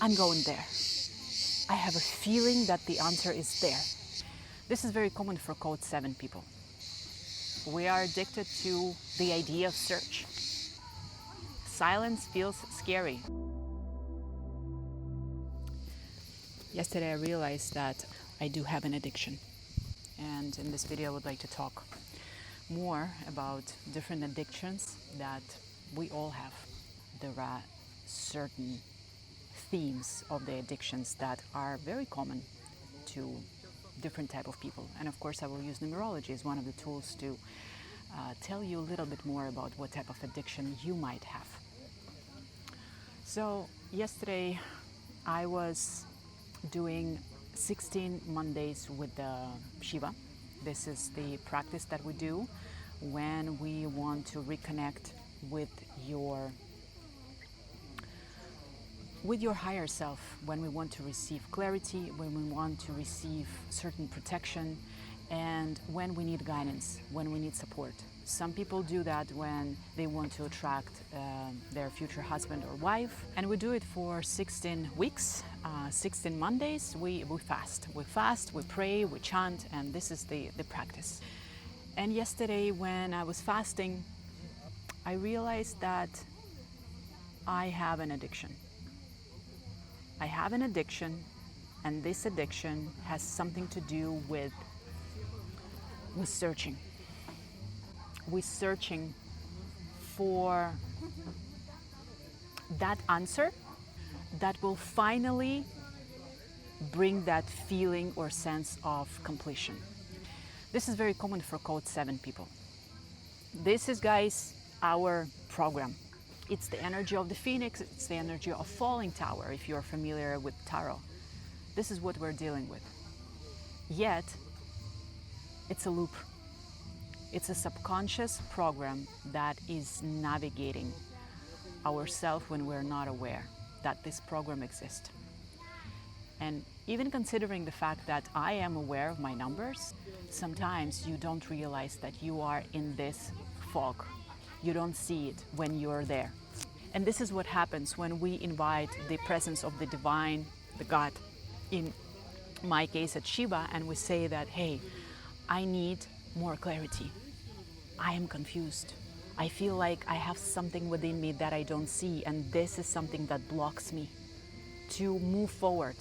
I'm going there. I have a feeling that the answer is there. This is very common for code 7 people. We are addicted to the idea of search. Silence feels scary. Yesterday I realized that I do have an addiction. And in this video I would like to talk more about different addictions that we all have. There are certain themes of the addictions that are very common to different type of people. And of course I will use numerology as one of the tools to tell you a little bit more about what type of addiction you might have. So yesterday I was doing 16 Mondays with the Shiva. This is the practice that we do when we want to reconnect with your higher self, when we want to receive clarity, when we want to receive certain protection, and when we need guidance, when we need support. Some people do that when they want to attract their future husband or wife, and we do it for 16 weeks, 16 Mondays. We fast, we pray, we chant, and this is the practice. And yesterday when I was fasting, I realized that I have an addiction. I have an addiction, and this addiction has something to do with searching. We're searching for that answer that will finally bring that feeling or sense of completion. This is very common for code 7 people. This is, guys, our program. It's the energy of the phoenix, it's the energy of falling tower, if you're familiar with tarot. This is what we're dealing with. Yet, it's a loop. It's a subconscious program that is navigating ourselves when we're not aware that this program exists. And even considering the fact that I am aware of my numbers, sometimes you don't realize that you are in this fog. You don't see it when you're there. And this is what happens when we invite the presence of the divine, the God, in my case at Shiva, and we say that, hey, I need more clarity. I am confused. I feel like I have something within me that I don't see, and this is something that blocks me to move forward,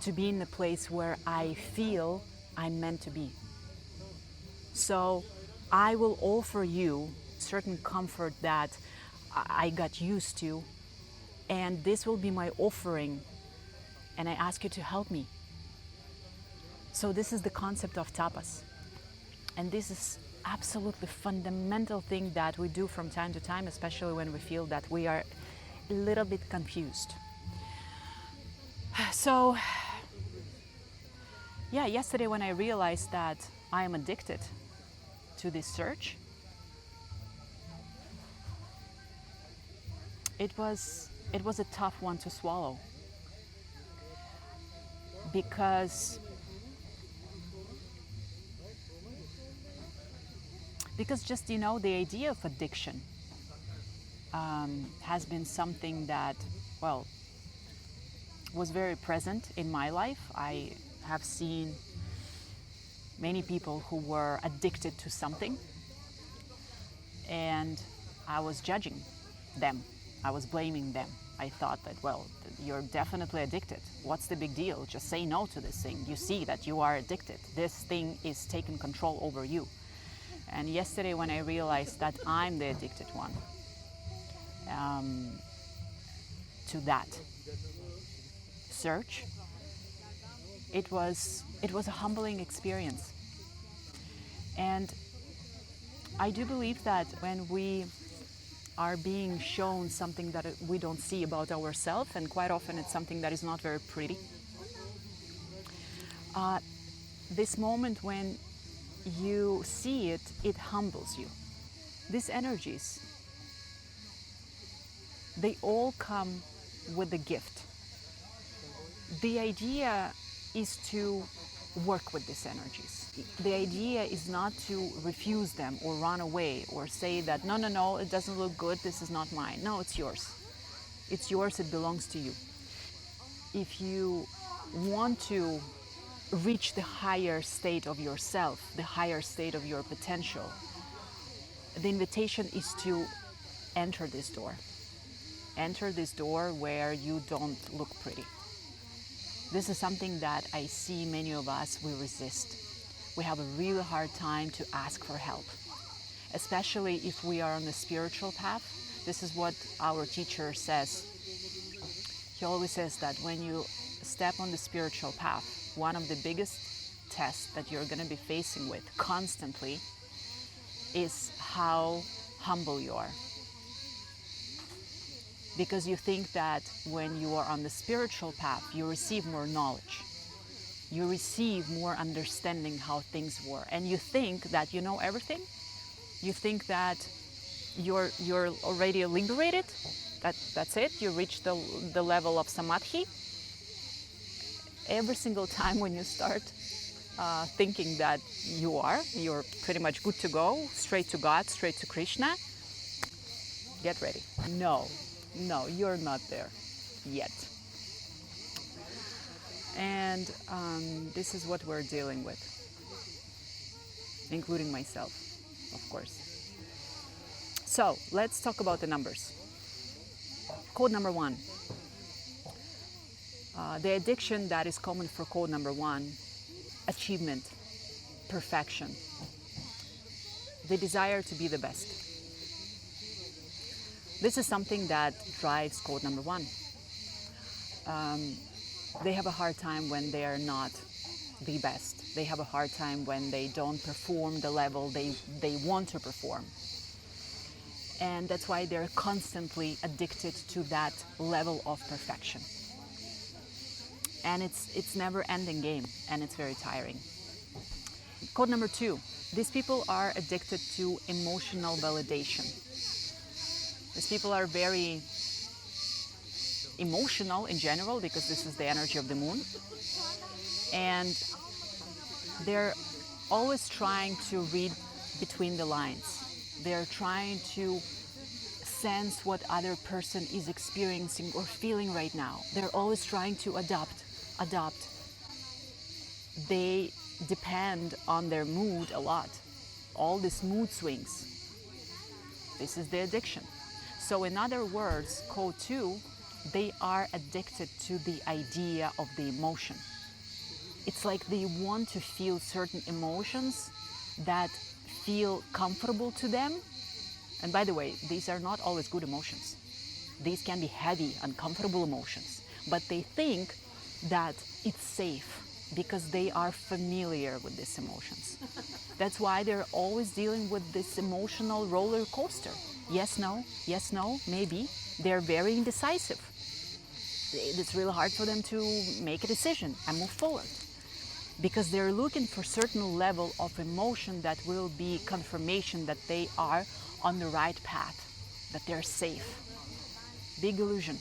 to be in the place where I feel I'm meant to be. So I will offer you certain comfort that I got used to, and this will be my offering, and I ask you to help me. So this is the concept of tapas, and this is absolutely fundamental thing that we do from time to time, especially when we feel that we are a little bit confused. So yeah, yesterday when I realized that I am addicted to this search, it was a tough one to swallow, because just, you know, the idea of addiction has been something that, well, was very present in my life. I have seen many people who were addicted to something, and I was judging them. I was blaming them. I thought that, well, you're definitely addicted. What's the big deal? Just say no to this thing. You see that you are addicted. This thing is taking control over you. And yesterday when I realized that I'm the addicted one to that search, it was a humbling experience. And I do believe that when we are being shown something that we don't see about ourselves, and quite often it's something that is not very pretty, this moment when you see it, it humbles you. These energies, they all come with a gift. The idea is to work with these energies. The idea is not to refuse them or run away or say that, no, it doesn't look good, this is not mine. No, it's yours. It's yours, it belongs to you. if you want to reach the higher state of yourself, the higher state of your potential, the invitation is to enter this door. Enter this door where you don't look pretty. This is something that I see many of us, we resist. We have a really hard time to ask for help, especially if we are on the spiritual path. This is what our teacher says. He always says that when you step on the spiritual path, one of the biggest tests that you're going to be facing with constantly is how humble you are. Because you think that when you are on the spiritual path, you receive more knowledge. You receive more understanding how things work. And you think that you know everything. You think that you're already liberated. That's it. You reach the level of samadhi. Every single time when you start thinking that you're pretty much good to go, straight to God, straight to Krishna, get ready. No, you're not there yet. And this is what we're dealing with, including myself, of course. So let's talk about the numbers. Code number 1. The addiction that is common for code number 1, achievement, perfection, the desire to be the best. This is something that drives code number 1. They have a hard time when they are not the best. They have a hard time when they don't perform the level they want to perform. And that's why they're constantly addicted to that level of perfection. And it's never-ending game, and it's very tiring. Code number 2. These people are addicted to emotional validation. These people are very emotional in general, because this is the energy of the moon. And they're always trying to read between the lines. They're trying to sense what other person is experiencing or feeling right now. They're always trying to adopt. They depend on their mood a lot. All these mood swings. This is the addiction. So in other words, code 2, they are addicted to the idea of the emotion. It's like they want to feel certain emotions that feel comfortable to them. And by the way, these are not always good emotions. These can be heavy, uncomfortable emotions. But they think that it's safe because they are familiar with these emotions. That's why they're always dealing with this emotional roller coaster. Yes, no, maybe. They're very indecisive. It's really hard for them to make a decision and move forward, because they're looking for certain level of emotion that will be confirmation that they are on the right path, that they're safe. Big illusion.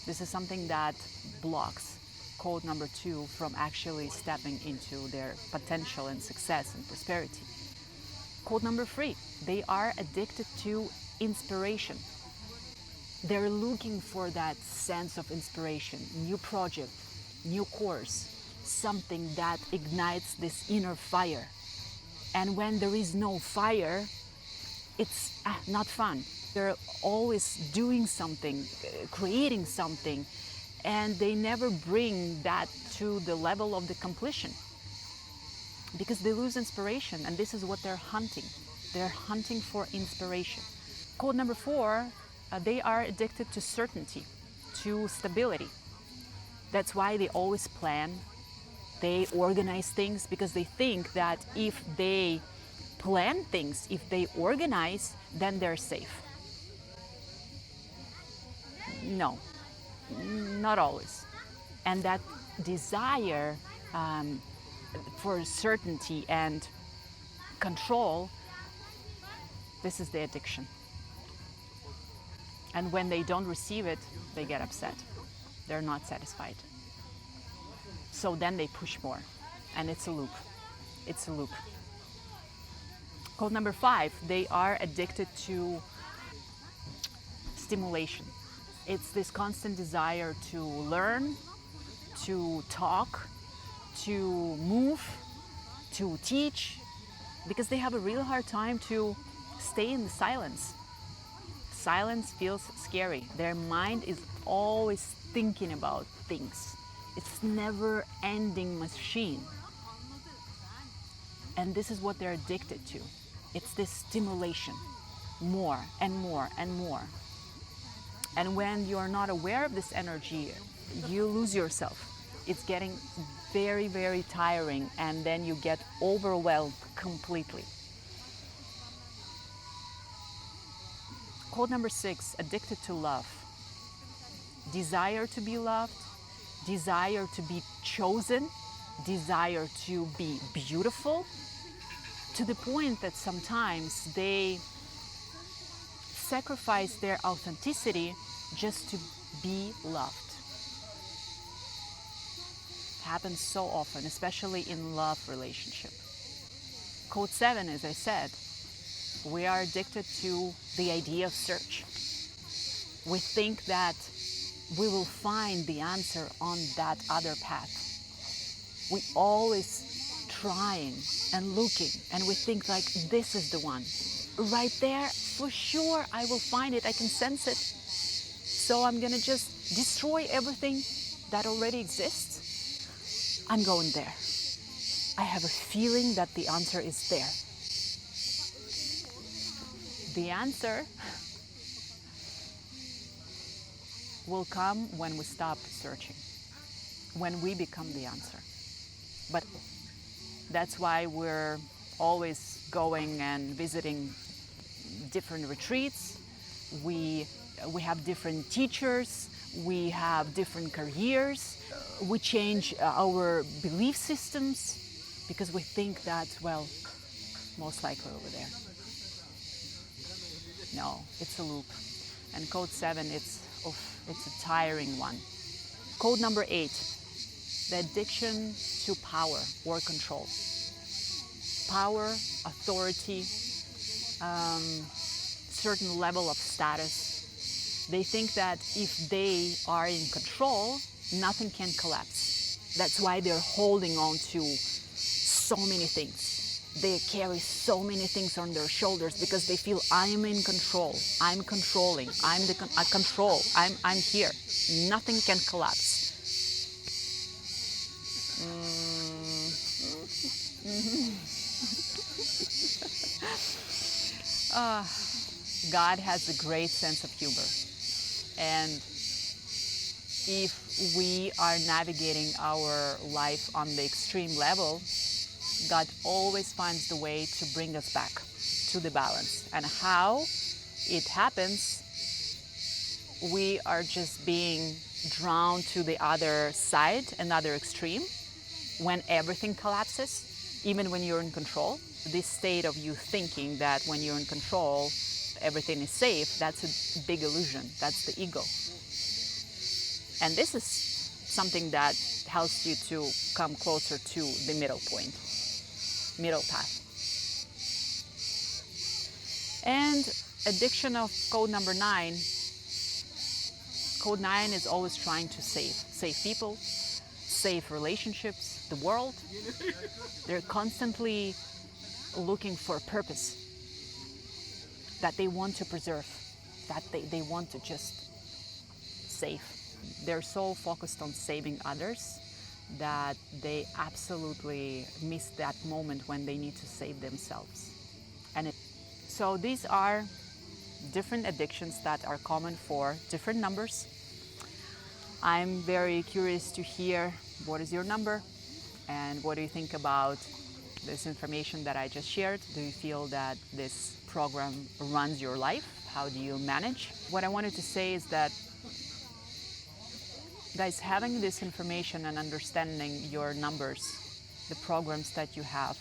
This is something that blocks code number 2 from actually stepping into their potential and success and prosperity. Code number 3, they are addicted to inspiration. They're looking for that sense of inspiration, new project, new course, something that ignites this inner fire. And when there is no fire, it's not fun. They're always doing something, creating something, and they never bring that to the level of the completion, because they lose inspiration, and this is what they're hunting. They're hunting for inspiration. Code number 4, they are addicted to certainty, to stability. That's why they always plan. They organize things, because they think that if they plan things, if they organize, then they're safe. No, not always. And that desire for certainty and control, this is the addiction. And when they don't receive it, they get upset. They're not satisfied. So then they push more, and it's a loop. It's a loop. Code number 5, they are addicted to stimulation. It's this constant desire to learn, to talk, to move, to teach, because they have a real hard time to stay in the silence. Silence feels scary. Their mind is always thinking about things. It's never ending machine. And this is what they're addicted to. It's this stimulation, more and more and more. And when you're not aware of this energy, you lose yourself. It's getting very, very tiring, and then you get overwhelmed completely. Code number 6, addicted to love. Desire to be loved, desire to be chosen, desire to be beautiful, to the point that sometimes they sacrifice their authenticity just to be loved. It happens so often, especially in love relationship. Code 7, as I said, we are addicted to the idea of search. We think that we will find the answer on that other path. We always trying and looking, and we think like this is the one. Right there, for sure I will find it, I can sense it. So I'm gonna just destroy everything that already exists. I'm going there. I have a feeling that the answer is there. The answer will come when we stop searching, when we become the answer. But that's why we're always going and visiting different retreats. We have different teachers, we have different careers, we change our belief systems because we think that, well, most likely over there. No, it's a loop. And code 7, it's a tiring one. Code number 8, the addiction to power or control. Power, authority, certain level of status. They think that if they are in control, nothing can collapse. That's why they're holding on to so many things. They carry so many things on their shoulders because they feel I am in control, I'm controlling, I'm the control, I'm here. Nothing can collapse. God has a great sense of humor. And if we are navigating our life on the extreme level, God always finds the way to bring us back to the balance. And how it happens, we are just being drawn to the other side, another extreme, when everything collapses, even when you're in control. This state of you thinking that when you're in control, everything is safe, that's a big illusion. That's the ego. And this is something that helps you to come closer to the middle point, middle path. And addiction of code number 9. Code 9 is always trying to save people, save relationships, the world. They're constantly looking for a purpose that they want to preserve, that they want to just save. They're so focused on saving others that they absolutely miss that moment when they need to save themselves. And so these are different addictions that are common for different numbers. I'm very curious to hear what is your number and what do you think about this information that I just shared. Do you feel that this program runs your life? How do you manage? What I wanted to say is that, guys, having this information and understanding your numbers, the programs that you have,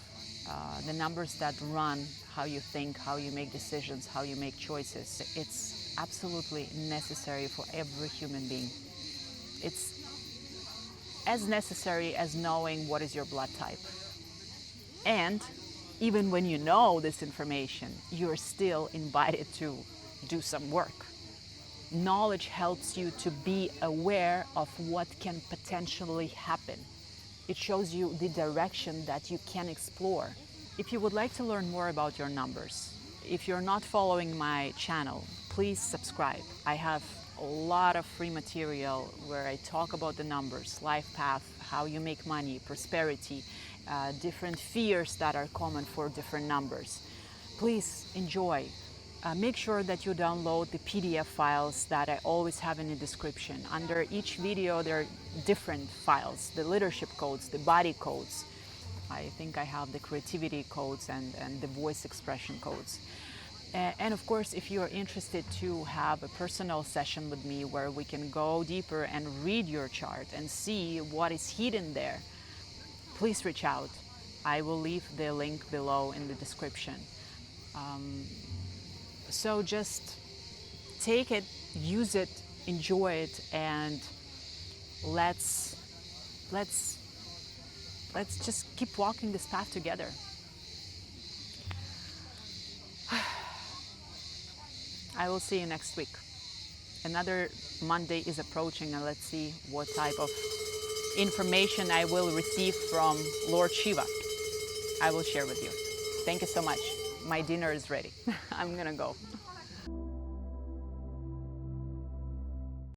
the numbers that run how you think, how you make decisions, how you make choices, it's absolutely necessary for every human being. It's as necessary as knowing what is your blood type. And even when you know this information, you're still invited to do some work. Knowledge helps you to be aware of what can potentially happen. It shows you the direction that you can explore. If you would like to learn more about your numbers, if you're not following my channel, please subscribe. I have a lot of free material where I talk about the numbers, life path, how you make money, prosperity, different fears that are common for different numbers. Please enjoy. Make sure that you download the PDF files that I always have in the description. Under each video there are different files, the leadership codes, the body codes. I think I have the creativity codes and the voice expression codes. And of course, if you are interested to have a personal session with me where we can go deeper and read your chart and see what is hidden there, please reach out. I will leave the link below in the description. So just take it, use it, enjoy it, and let's just keep walking this path together. I will see you next week. Another Monday is approaching, and let's see what type of information I will receive from Lord Shiva. I will share with you. Thank you so much. My dinner is ready. I'm gonna go.